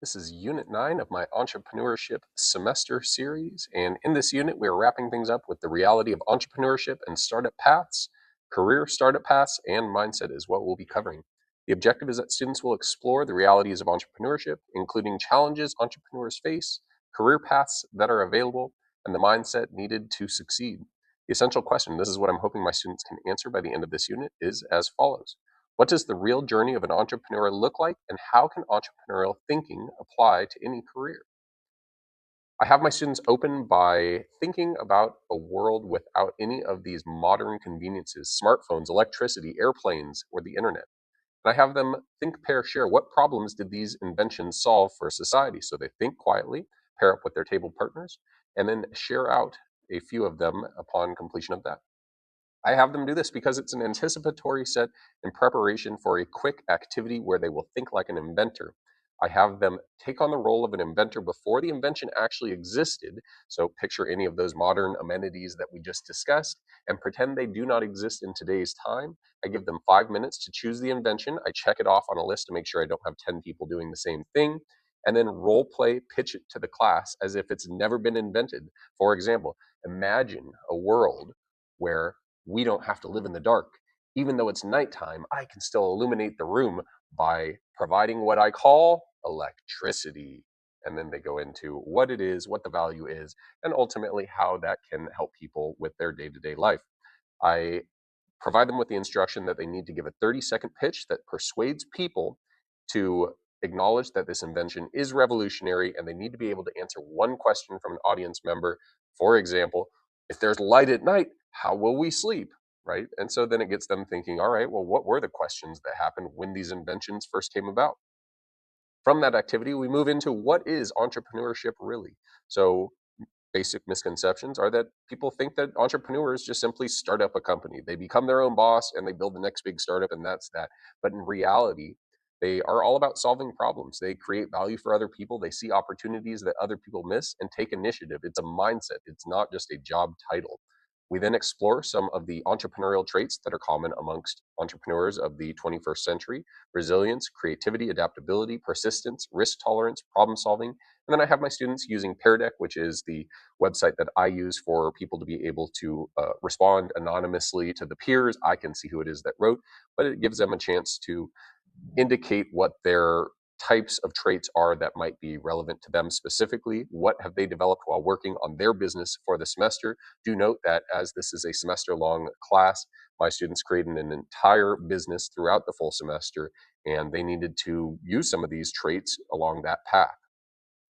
This is Unit 9 of my Entrepreneurship semester series, and in this unit, we are wrapping things up with the reality of entrepreneurship and startup paths. Career startup paths and mindset is what we'll be covering. The objective is that students will explore the realities of entrepreneurship, including challenges entrepreneurs face, career paths that are available, and the mindset needed to succeed. The essential question, this is what I'm hoping my students can answer by the end of this unit, is as follows. What does the real journey of an entrepreneur look like, and how can entrepreneurial thinking apply to any career? I have my students open by thinking about a world without any of these modern conveniences, smartphones, electricity, airplanes, or the internet. And I have them think, pair, share. What problems did these inventions solve for society? So they think quietly, pair up with their table partners, and then share out a few of them upon completion of that. I have them do this because it's an anticipatory set in preparation for a quick activity where they will think like an inventor. I have them take on the role of an inventor before the invention actually existed. So picture any of those modern amenities that we just discussed and pretend they do not exist in today's time. I give them 5 minutes to choose the invention. I check it off on a list to make sure I don't have 10 people doing the same thing. And then role play, pitch it to the class as if it's never been invented. For example, imagine a world where we don't have to live in the dark. Even though it's nighttime, I can still illuminate the room by providing what I call electricity. And then they go into what it is, what the value is, and ultimately how that can help people with their day to day life. I provide them with the instruction that they need to give a 30-second pitch that persuades people to acknowledge that this invention is revolutionary, and they need to be able to answer one question from an audience member. For example, if there's light at night, how will we sleep? Right? And so then it gets them thinking, all right, well, what were the questions that happened when these inventions first came about? From that activity, we move into what is entrepreneurship really? So basic misconceptions are that people think that entrepreneurs just simply start up a company. They become their own boss and they build the next big startup, and that's that. But in reality, they are all about solving problems. They create value for other people. They see opportunities that other people miss and take initiative. It's a mindset, it's not just a job title. We then explore some of the entrepreneurial traits that are common amongst entrepreneurs of the 21st century: resilience, creativity, adaptability, persistence, risk tolerance, problem solving. And then I have my students using Pear Deck, which is the website that I use for people to be able to respond anonymously to the peers. I can see who it is that wrote, but it gives them a chance to indicate what their types of traits are that might be relevant to them specifically. What have they developed while working on their business for the semester? Do note that as this is a semester long class, my students created an entire business throughout the full semester, and they needed to use some of these traits along that path.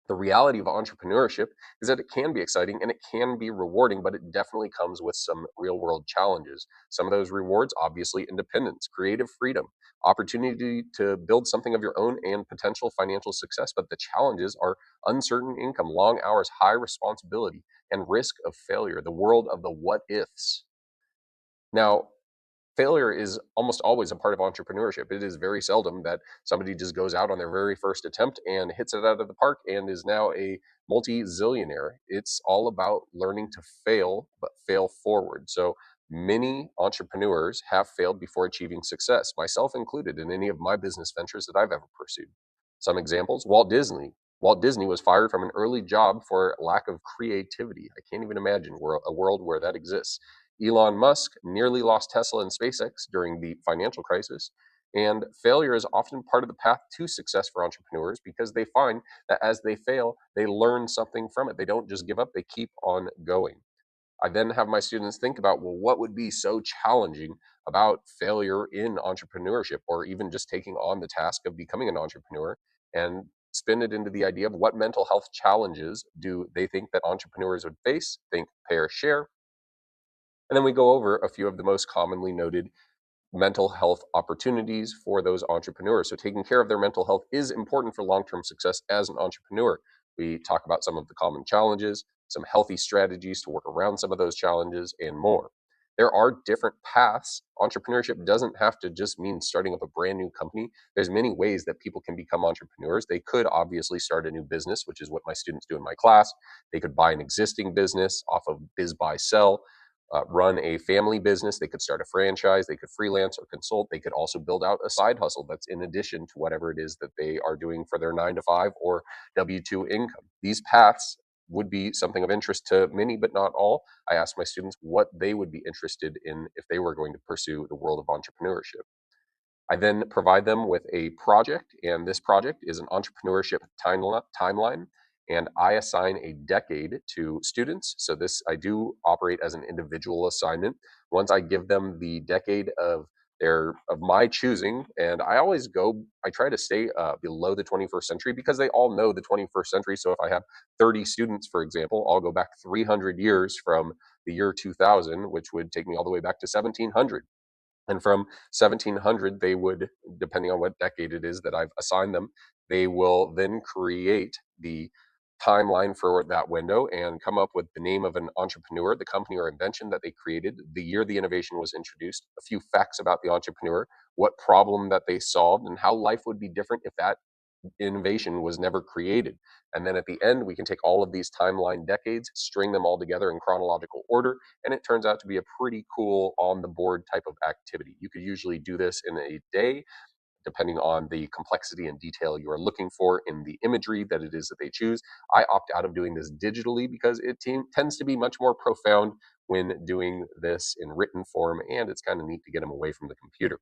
The reality of entrepreneurship is that it can be exciting and it can be rewarding, but it definitely comes with some real world challenges. Some of those rewards, obviously, independence, creative freedom, opportunity to build something of your own, and potential financial success. But the challenges are uncertain income, long hours, high responsibility, and risk of failure, the world of the what ifs. Now, failure is almost always a part of entrepreneurship. It is very seldom that somebody just goes out on their very first attempt and hits it out of the park and is now a multi-zillionaire. It's all about learning to fail, but fail forward. So many entrepreneurs have failed before achieving success, myself included, in any of my business ventures that I've ever pursued. Some examples: Walt Disney. Walt Disney was fired from an early job for lack of creativity. I can't even imagine a world where that exists. Elon Musk nearly lost Tesla and SpaceX during the financial crisis. And failure is often part of the path to success for entrepreneurs because they find that as they fail, they learn something from it. They don't just give up, they keep on going. I then have my students think about, well, what would be so challenging about failure in entrepreneurship, or even just taking on the task of becoming an entrepreneur, and spin it into the idea of what mental health challenges do they think that entrepreneurs would face. Think, pair, share. And then we go over a few of the most commonly noted mental health opportunities for those entrepreneurs. So taking care of their mental health is important for long-term success as an entrepreneur. We talk about some of the common challenges, some healthy strategies to work around some of those challenges, and more. There are different paths. Entrepreneurship doesn't have to just mean starting up a brand new company. There's many ways that people can become entrepreneurs. They could obviously start a new business, which is what my students do in my class. They could buy an existing business off of Biz Buy Sell. run a family business. They could start a franchise. They could freelance or consult. They could also build out a side hustle that's in addition to whatever it is that they are doing for their 9 to 5 or W-2 income. These paths would be something of interest to many, but not all. I asked my students what they would be interested in if they were going to pursue the world of entrepreneurship. I then provide them with a project, and this project is an entrepreneurship timeline. And I assign a decade to students. So this I do operate as an individual assignment. Once I give them the decade of my choosing, and I try to stay below the 21st century because they all know the 21st century. So if I have 30 students, for example, I'll go back 300 years from the year 2000, which would take me all the way back to 1700. And from 1700, they would, depending on what decade it is that I've assigned them, they will then create the timeline for that window and come up with the name of an entrepreneur, the company or invention that they created, the year the innovation was introduced, a few facts about the entrepreneur, what problem that they solved, and how life would be different if that innovation was never created. And then at the end, we can take all of these timeline decades, string them all together in chronological order, and it turns out to be a pretty cool on the board type of activity. You could usually do this in a day, depending on the complexity and detail you are looking for in the imagery that it is that they choose. I opt out of doing this digitally because it tends to be much more profound when doing this in written form, and it's kind of neat to get them away from the computer.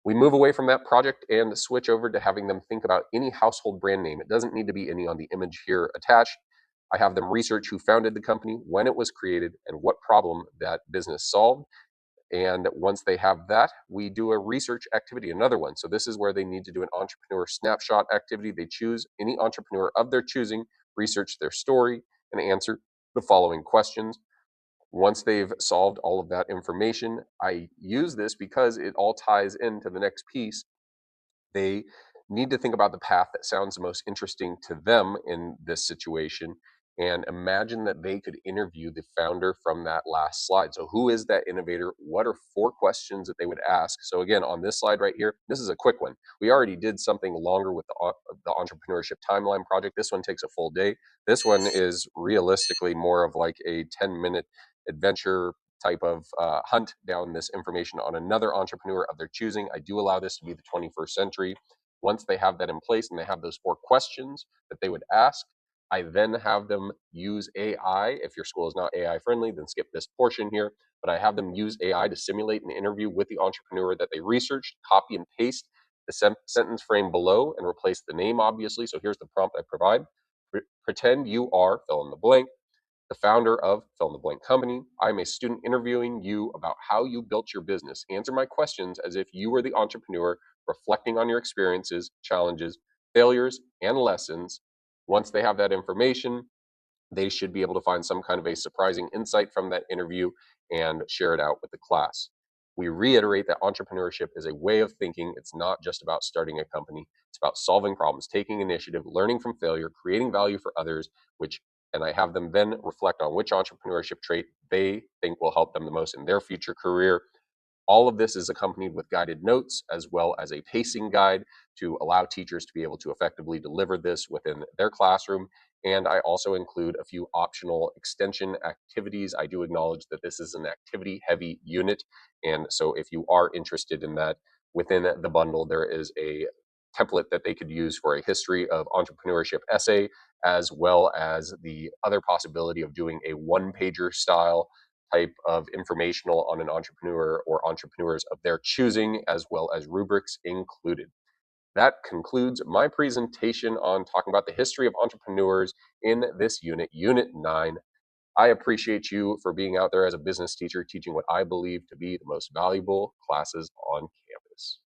We move away from that project and switch over to having them think about any household brand name. It doesn't need to be any on the image here attached. I have them research who founded the company, when it was created, and what problem that business solved. And once they have that, we do a research activity, another one. So this is where they need to do an entrepreneur snapshot activity. They choose any entrepreneur of their choosing, research their story, and answer the following questions. Once they've solved all of that information, I use this because it all ties into the next piece. They need to think about the path that sounds the most interesting to them in this situation and imagine that they could interview the founder from that last slide. So, who is that innovator? What are 4 questions that they would ask? So, again, on this slide right here, this is a quick one. We already did something longer with the entrepreneurship timeline project. This one takes a full day. This one is realistically more of like a 10-minute adventure type of hunt down this information on another entrepreneur of their choosing. I do allow this to be the 21st century. Once they have that in place and they have those 4 questions that they would ask, I then have them use AI. If your school is not AI friendly, then skip this portion here. But I have them use AI to simulate an interview with the entrepreneur that they researched, copy and paste the sentence frame below and replace the name, obviously. So here's the prompt I provide. Pretend you are fill in the blank, the founder of fill in the blank company. I'm a student interviewing you about how you built your business. Answer my questions as if you were the entrepreneur, reflecting on your experiences, challenges, failures, and lessons. Once they have that information, they should be able to find some kind of a surprising insight from that interview and share it out with the class. We reiterate that entrepreneurship is a way of thinking. It's not just about starting a company. It's about solving problems, taking initiative, learning from failure, creating value for others, and I have them then reflect on which entrepreneurship trait they think will help them the most in their future career. All of this is accompanied with guided notes as well as a pacing guide to allow teachers to be able to effectively deliver this within their classroom. And I also include a few optional extension activities. I do acknowledge that this is an activity heavy unit. And so if you are interested in that, within the bundle, there is a template that they could use for a history of entrepreneurship essay, as well as the other possibility of doing a one-pager style type of informational on an entrepreneur or entrepreneurs of their choosing, as well as rubrics included. That concludes my presentation on talking about the history of entrepreneurs in this unit, Unit 9. I appreciate you for being out there as a business teacher, teaching what I believe to be the most valuable classes on campus.